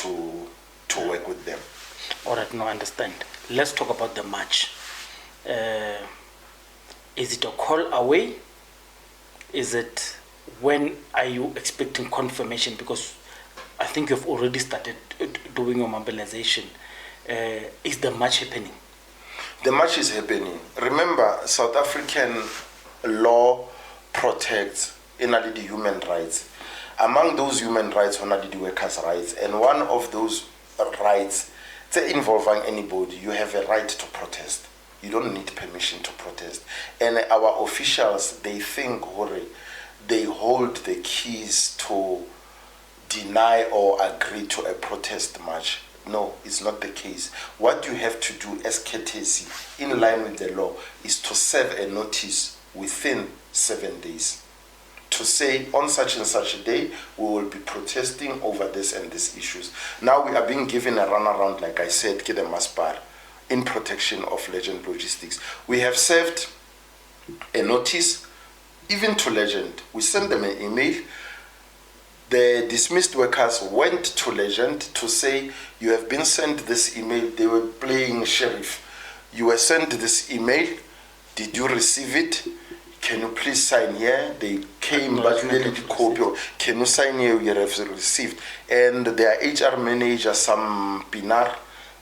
to work with them. All right, no, I understand. Let's talk about the march. Is it a call away? Is it, when are you expecting confirmation? Because I think you've already started doing your mobilization. Is the march happening? The march is happening. Remember, South African law protects the human rights. Among those human rights, the workers' rights, and one of those rights, involving anybody, you have a right to protest. You don't need permission to protest. And our officials, they think they hold the keys to deny or agree to a protest march. No, it's not the case. What you have to do as courtesy, in line with the law, is to serve a notice within 7 days. To say, on such and such a day, we will be protesting over this and these issues. Now we are being given a runaround, like I said, Kide Maspar, in protection of Legend Logistics. We have served a notice, even to Legend. We sent them an email. The dismissed workers went to Legend to say, you have been sent this email. They were playing sheriff. You were sent this email. Did you receive it? Can you please sign here? They came, but really the copy. Can you sign here? You have received. And their HR manager, some Pinar,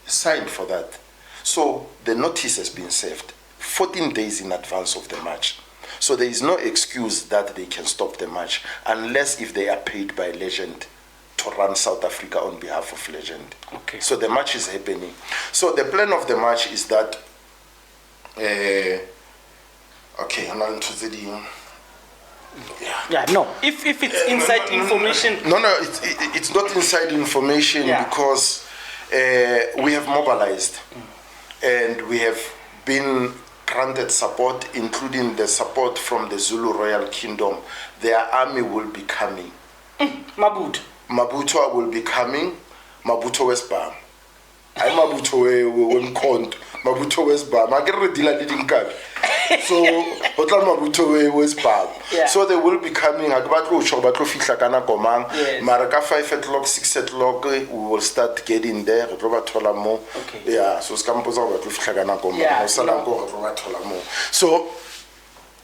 signed for that. So the notice has been served 14 days in advance of the march. So there is no excuse that they can stop the march unless if they are paid by Legend to run South Africa on behalf of Legend. Okay. So the march is happening. So the plan of the march is that okay, I'm not into the no. If it's inside information. No, it's not inside information because we have mobilized and we have been granted support, including the support from the Zulu Royal Kingdom. Their army will be coming. Mabuto will be coming. Mabuto Westbam. I'm Mabuto Wemkont. Mabuto Westbam. I get ready leading card. So Hotel Mabuto Westbam. So they will be coming. Agbatlo Chobatlo Fitlakana Komang. Maraka 5 o'clock, 6 o'clock, we will start getting there. Robert Tolamo. Yeah, so Scamposa Fitlakana Komang.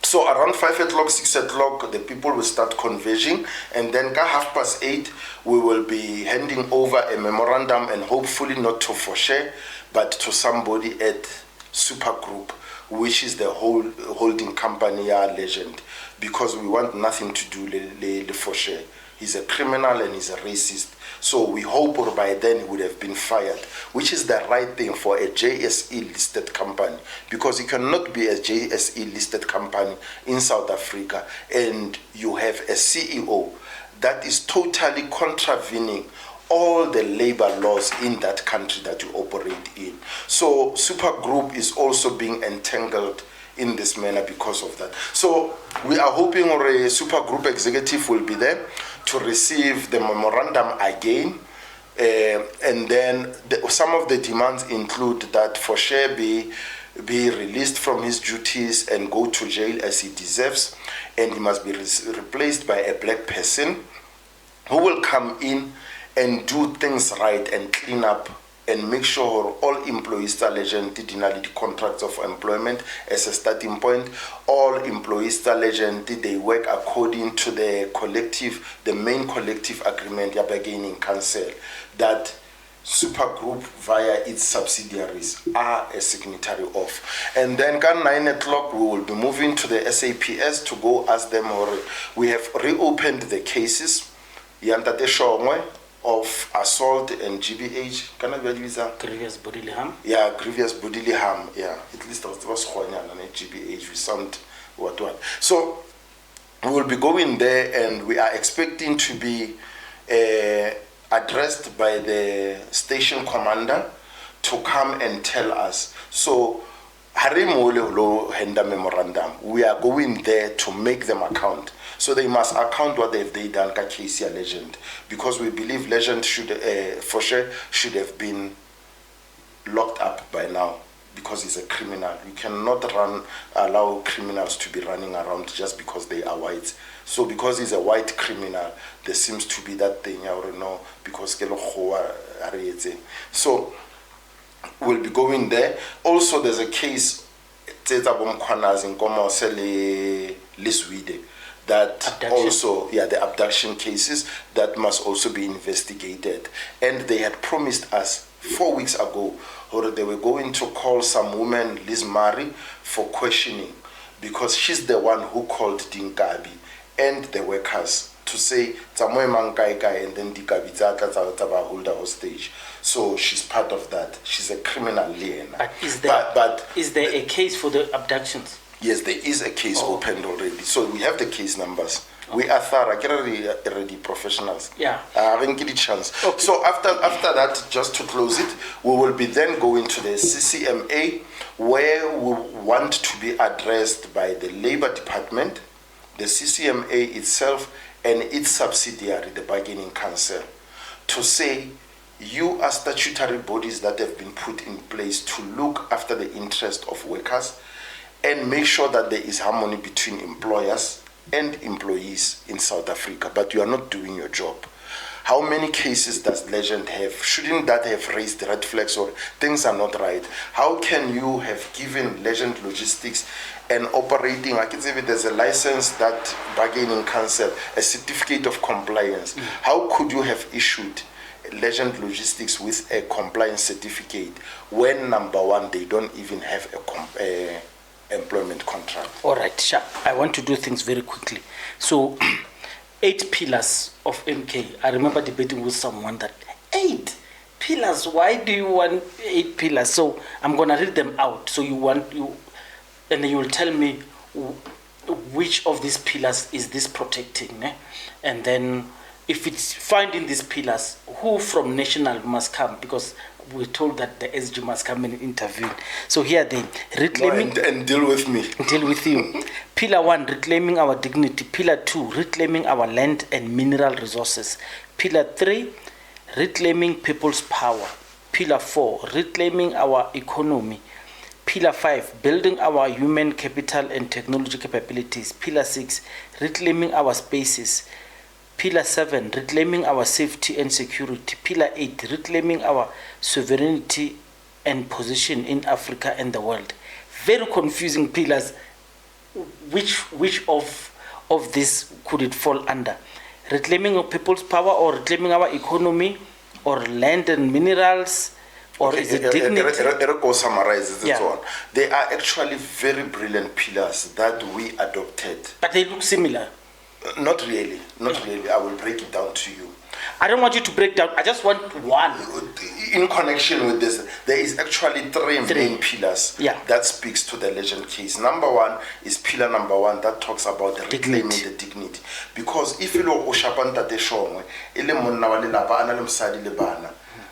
So around 5 o'clock, 6 o'clock, the people will start converging, and then at 8:30, we will be handing over a memorandum, and hopefully not to Foshe, but to somebody at Super Group, which is the holding company, Legend, because we want nothing to do with Foshe. He's a criminal and he's a racist. So we hope by then he would have been fired, which is the right thing for a JSE listed company, because you cannot be a JSE listed company in South Africa and you have a CEO that is totally contravening all the labor laws in that country that you operate in. So Super Group is also being entangled in this manner because of that. So we are hoping a Super Group executive will be there to receive the memorandum again, and then some of the demands include that Foshe be released from his duties and go to jail as he deserves, and he must be replaced by a black person who will come in and do things right and clean up and make sure all employees are legend the contracts of employment as a starting point. All employees are legend, they work according to the main collective agreement you're beginning council that Super Group via its subsidiaries are a signatory of. And then at 9 o'clock we will be moving to the SAPS to go ask them, or we have reopened the cases of assault and GBH. Can I use that? Grievous bodily harm. Yeah, grievous bodily harm. Yeah, at least that was GBH. We sound what. So we will be going there, and we are expecting to be addressed by the station commander to come and tell us. So memorandum. We are going there to make them account. So they must account what they done ka case Legend, because we believe Legend should for sure should have been locked up by now, because he's a criminal. You cannot allow criminals to be running around just because they are white. So because he's a white criminal, there seems to be that thing, because so we'll be going there. Also, there's a case that abduction. Also, the abduction cases that must also be investigated. And they had promised us 4 weeks ago, or they were going to call some woman, Liz Murray, for questioning, because she's the one who called Dinkabi and the workers to say, and then Dinkabi hold her hostage. So she's part of that. She's a criminal, Liena. But is there a case for the abductions? Yes, there is a case opened already. So we have the case numbers. We are thorough, already professionals. Yeah. I haven't get a chance. Okay. So after that, just to close it, we will be then going to the CCMA, where we want to be addressed by the Labour Department, the CCMA itself, and its subsidiary, the Bargaining Council, to say, you are statutory bodies that have been put in place to look after the interest of workers and make sure that there is harmony between employers and employees in South Africa, but you are not doing your job. How many cases does Legend have? Shouldn't that have raised red flags or things are not right? How can you have given Legend Logistics an operating, I can say there's a license that Bargaining Council, a certificate of compliance. How could you have issued Legend Logistics with a compliance certificate when, number one, they don't even have a employment contract? All right, sharp. I want to do things very quickly. So 8 pillars of MK. I remember debating with someone that 8 pillars, why do you want 8 pillars? So I'm going to read them out. So and then you will tell me which of these pillars is this protecting. And then if it's found in these pillars, who from national must come? Because we're told that the SG must come and intervene. So here they reclaiming and deal with me. Deal with you. Pillar 1, reclaiming our dignity. Pillar 2, reclaiming our land and mineral resources. Pillar 3, reclaiming people's power. Pillar 4, reclaiming our economy. Pillar 5, building our human capital and technology capabilities. Pillar 6, reclaiming our spaces. Pillar 7, reclaiming our safety and security. Pillar 8, reclaiming our sovereignty and position in Africa and the world. Very confusing pillars. Which of this could it fall under? Reclaiming of people's power, or reclaiming our economy, or land and minerals, or is it dignity? Summarizes and so on. They are actually very brilliant pillars that we adopted. But they look similar. Not really. I will break it down to you. I don't want you to break down. I just want one. In connection with this, there is actually three main pillars that speaks to the Legend case. Number 1 is pillar number 1 that talks about reclaiming the dignity. Because if you look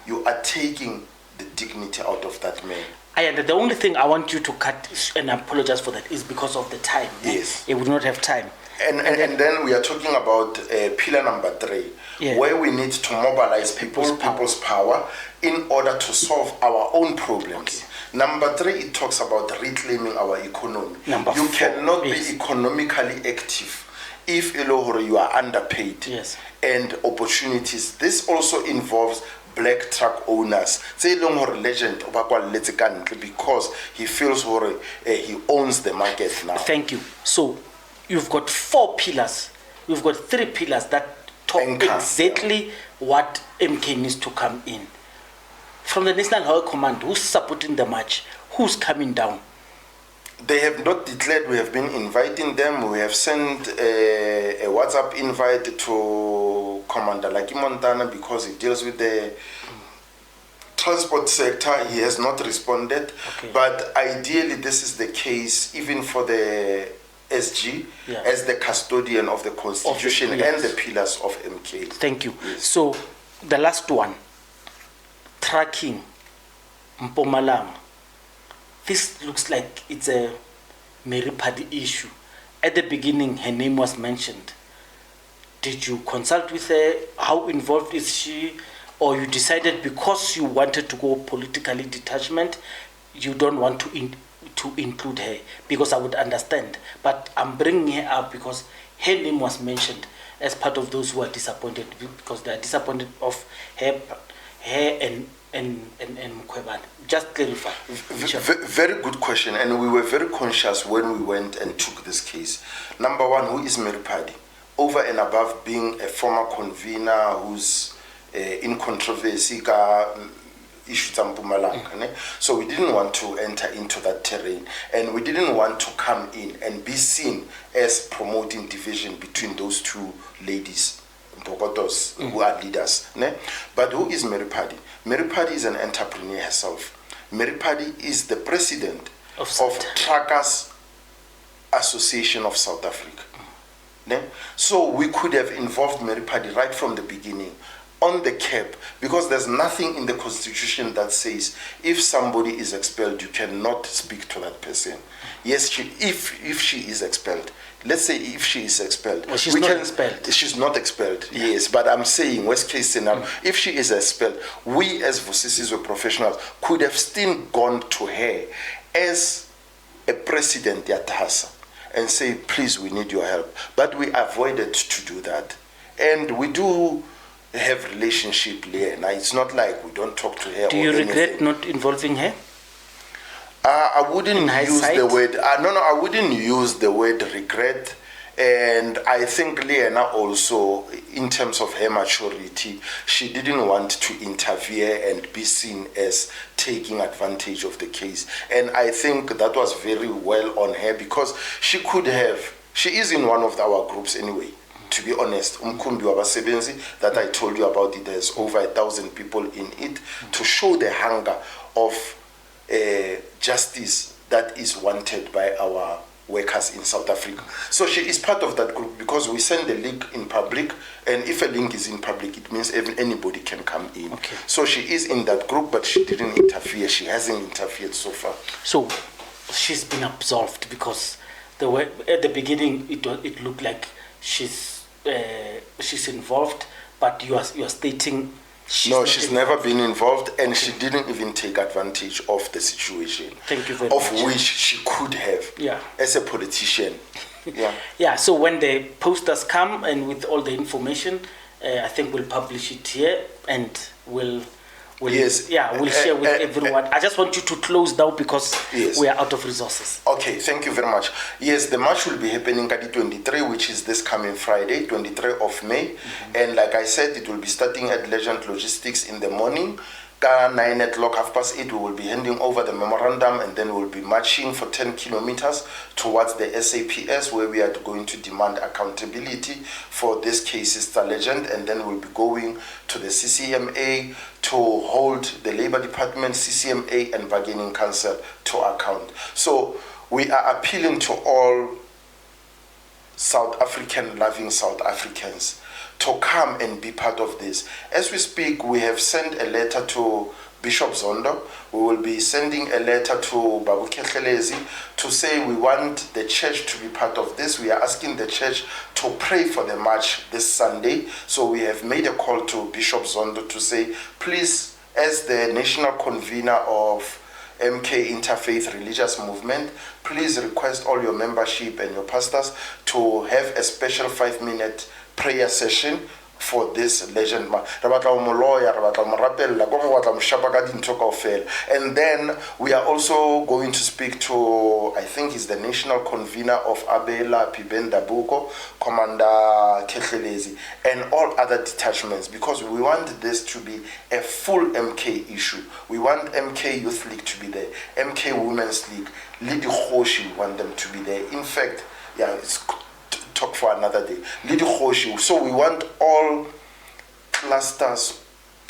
you are taking the dignity out of that man. And the only thing I want you to cut, and I apologize for that, is because of the time. Yes. It would not have time. And then we are talking about pillar number 3, where we need to mobilize people's power in order to solve our own problems. Okay. Number 3, it talks about reclaiming our economy. You cannot be economically active if you are underpaid and opportunities. This also involves black truck owners. Legend because he feels he owns the market now. Thank you. So you've got 4 pillars. We've got 3 pillars that talk exactly what MK needs to come in. From the National High Command, who's supporting the march? Who's coming down? They have not declared. We have been inviting them. We have sent a WhatsApp invite to Commander Lucky Montana because he deals with the transport sector. He has not responded. Okay. But ideally, this is the case even for the SG as the custodian of the Constitution and the pillars of MK. Thank you. Yes. So the last one, tracking Mpumalanga. This looks like it's a Mary Paddy issue. At the beginning, her name was mentioned. Did you consult with her? How involved is she? Or you decided because you wanted to go politically detachment, you don't want to include her, because I would understand. But I'm bringing her up because her name was mentioned as part of those who are disappointed, because they are disappointed of her and Mkhwebane. Just clarify. Very good question, and we were very conscious when we went and took this case. Number one, who is Mary Paddy? Over and above being a former convener who's in controversy issues in Mpumalanga. So we didn't want to enter into that terrain, and we didn't want to come in and be seen as promoting division between those two ladies, who are leaders. But who is Mary Paddy? Mary Paddy is an entrepreneur herself. Mary Paddy is the president of Truckers Association of South Africa. So we could have involved Mary Paddy right from the beginning on the cap, because there's nothing in the constitution that says if somebody is expelled, you cannot speak to that person. Yes, if she is expelled, let's say if she is expelled. Well, she's not expelled. She's not expelled, yes, but I'm saying worst case scenario, if she is expelled, we as Vosisizwe professionals could have still gone to her as a president Yatahasa and say, please, we need your help. But we avoided to do that. And we do have relationship there. Now, it's not like we don't talk to her. Do you regret not involving her? I wouldn't use the word. I wouldn't use the word regret. And I think Leena also, in terms of her maturity, she didn't want to interfere and be seen as taking advantage of the case. And I think that was very well on her, because she could have. She is in one of our groups anyway. To be honest, Umkhumbi Wabasebenzi, that I told you about it, there's over 1,000 people in it, to show the hunger of justice that is wanted by our workers in South Africa. So she is part of that group, because we send the link in public, and if a link is in public, it means anybody can come in. Okay. So she is in that group, but she didn't interfere. She hasn't interfered so far. So she's been absolved, because the way, at the beginning it looked like she's involved, but you are stating she's never been involved, and she didn't even take advantage of the situation. Thank you very much. Of which she could have, as a politician. Yeah. So when the posters come and with all the information, I think we'll publish it here, and we'll share with everyone. I just want you to close down, because we are out of resources. Okay, thank you very much. Yes, the march will be happening at the 23, which is this coming Friday, 23 of May. And like I said, it will be starting at Legend Logistics in the morning. 9 o'clock, 8:30, we will be handing over the memorandum, and then we'll be marching for 10 kilometers towards the SAPS, where we are going to demand accountability for this case, Sister Legend, and then we'll be going to the CCMA to hold the Labour Department, CCMA, and Bargaining Council to account. So we are appealing to all South African, loving South Africans to come and be part of this. As we speak, we have sent a letter to Bishop Zondo. We will be sending a letter to Babu Kekhelezi to say we want the church to be part of this. We are asking the church to pray for the march this Sunday. So we have made a call to Bishop Zondo to say, please, as the national convener of MK Interfaith Religious Movement, please request all your membership and your pastors to have a special 5-minute prayer session for this legend. And then we are also going to speak to, I think he's the national convener of Abela Pibenda Buko, Commander Kekhelezi, and all other detachments, because we want this to be a full MK issue. We want MK Youth League to be there, MK Women's League, Lady Khoshi, we want them to be there. In fact, it's talk for another day. Lady Khoshi. So we want all clusters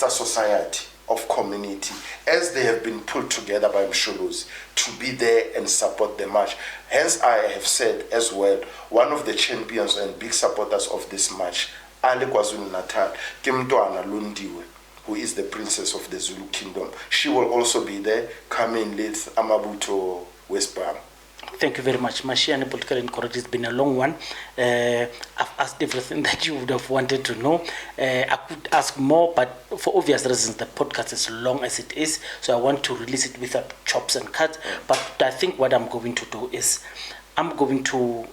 of society, of community, as they have been put together by Msholozi, to be there and support the march. Hence, I have said as well, one of the champions and big supporters of this march, Ale KwaZulu Natal, Kimtwana Lundiwe, who is the princess of the Zulu kingdom. She will also be there, coming with Amabuto Westbam. Thank you very much. Mashiane Politically Incorrect. It's been a long one. I've asked everything that you would have wanted to know. I could ask more, but for obvious reasons, the podcast is long as it is, so I want to release it without chops and cuts. But I think what I'm going to do is I'm going to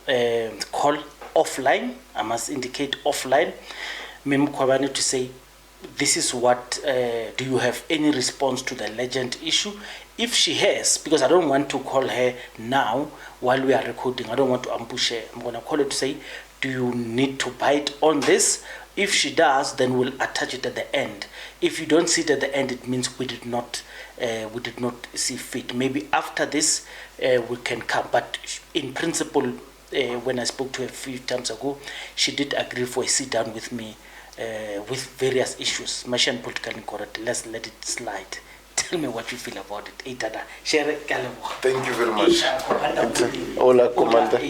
call offline. I must indicate offline. Mpumalanga to say, this is what, do you have any response to the legend issue? If she has, because I don't want to call her now while we are recording, I don't want to ambush her. I'm going to call her to say, do you need to bite on this? If she does, then we'll attach it at the end. If you don't see it at the end, it means we did not see fit. Maybe after this, we can come. But in principle, when I spoke to her a few times ago, she did agree for a sit down with me with various issues. Mashiane Politically Incorrect. Let's let it slide. Tell me what you feel about it. Thank you very much. Hola, Commander.